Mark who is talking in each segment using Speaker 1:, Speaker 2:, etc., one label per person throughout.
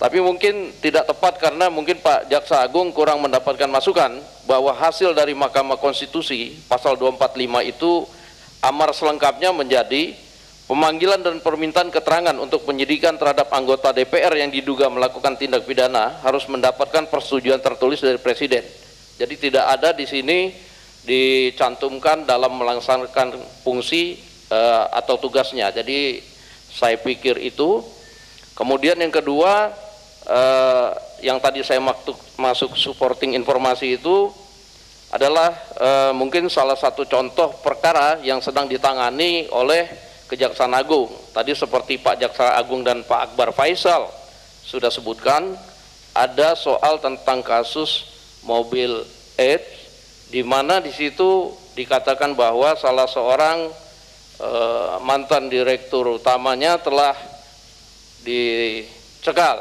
Speaker 1: Tapi mungkin tidak tepat karena mungkin Pak Jaksa Agung kurang mendapatkan masukan bahwa hasil dari Mahkamah Konstitusi pasal 245 itu amar selengkapnya menjadi pemanggilan dan permintaan keterangan untuk penyidikan terhadap anggota DPR yang diduga melakukan tindak pidana harus mendapatkan persetujuan tertulis dari Presiden. Jadi tidak ada di sini dicantumkan dalam melaksanakan fungsi atau tugasnya. Jadi saya pikir itu. Kemudian yang kedua, yang tadi saya masuk supporting informasi itu adalah mungkin salah satu contoh perkara yang sedang ditangani oleh Kejaksaan Agung. Tadi seperti Pak Jaksa Agung dan Pak Akbar Faisal sudah sebutkan, ada soal tentang kasus mobil AIDS, di mana di situ dikatakan bahwa salah seorang mantan direktur utamanya telah dicekal.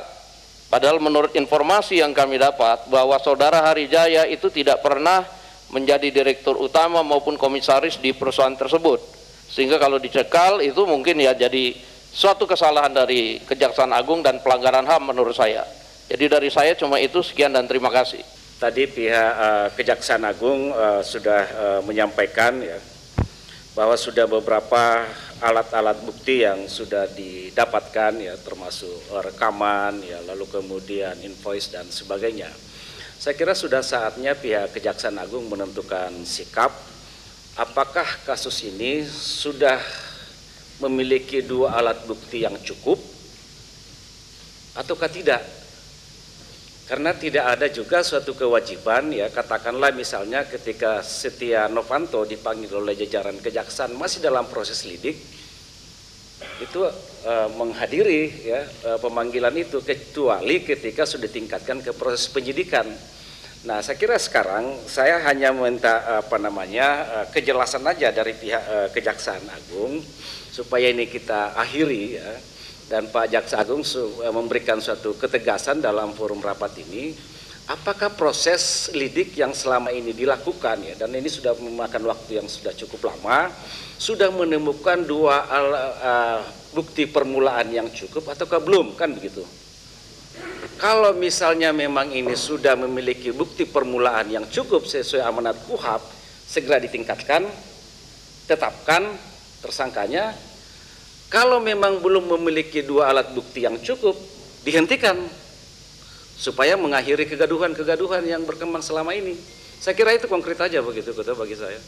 Speaker 1: Padahal menurut informasi yang kami dapat bahwa saudara Harijaya itu tidak pernah menjadi direktur utama maupun komisaris di perusahaan tersebut. Sehingga kalau dicekal itu mungkin ya jadi suatu kesalahan dari Kejaksaan Agung dan pelanggaran HAM menurut saya. Jadi dari saya cuma itu, sekian dan terima kasih.
Speaker 2: Tadi pihak Kejaksaan Agung sudah menyampaikan ya bahwa sudah beberapa alat-alat bukti yang sudah didapatkan ya, termasuk rekaman ya, lalu kemudian invoice dan sebagainya. Saya kira sudah saatnya pihak Kejaksaan Agung menentukan sikap apakah kasus ini sudah memiliki dua alat bukti yang cukup ataukah tidak. Karena tidak ada juga suatu kewajiban ya, katakanlah misalnya ketika Setia Novanto dipanggil oleh jajaran kejaksaan masih dalam proses lidik, itu menghadiri ya pemanggilan itu, kecuali ketika sudah ditingkatkan ke proses penyidikan. Nah, saya kira sekarang saya hanya minta kejelasan aja dari pihak Kejaksaan Agung supaya ini kita akhiri ya. Dan Pak Jaksa Agung memberikan suatu ketegasan dalam forum rapat ini, apakah proses lidik yang selama ini dilakukan ya, dan ini sudah memakan waktu yang sudah cukup lama, sudah menemukan dua bukti permulaan yang cukup ataukah belum, kan begitu. Kalau misalnya memang ini sudah memiliki bukti permulaan yang cukup sesuai amanat KUHAP, segera ditingkatkan, tetapkan tersangkanya. Kalau memang belum memiliki dua alat bukti yang cukup, dihentikan supaya mengakhiri kegaduhan-kegaduhan yang berkembang selama ini. Saya kira itu konkret aja begitu bagi saya.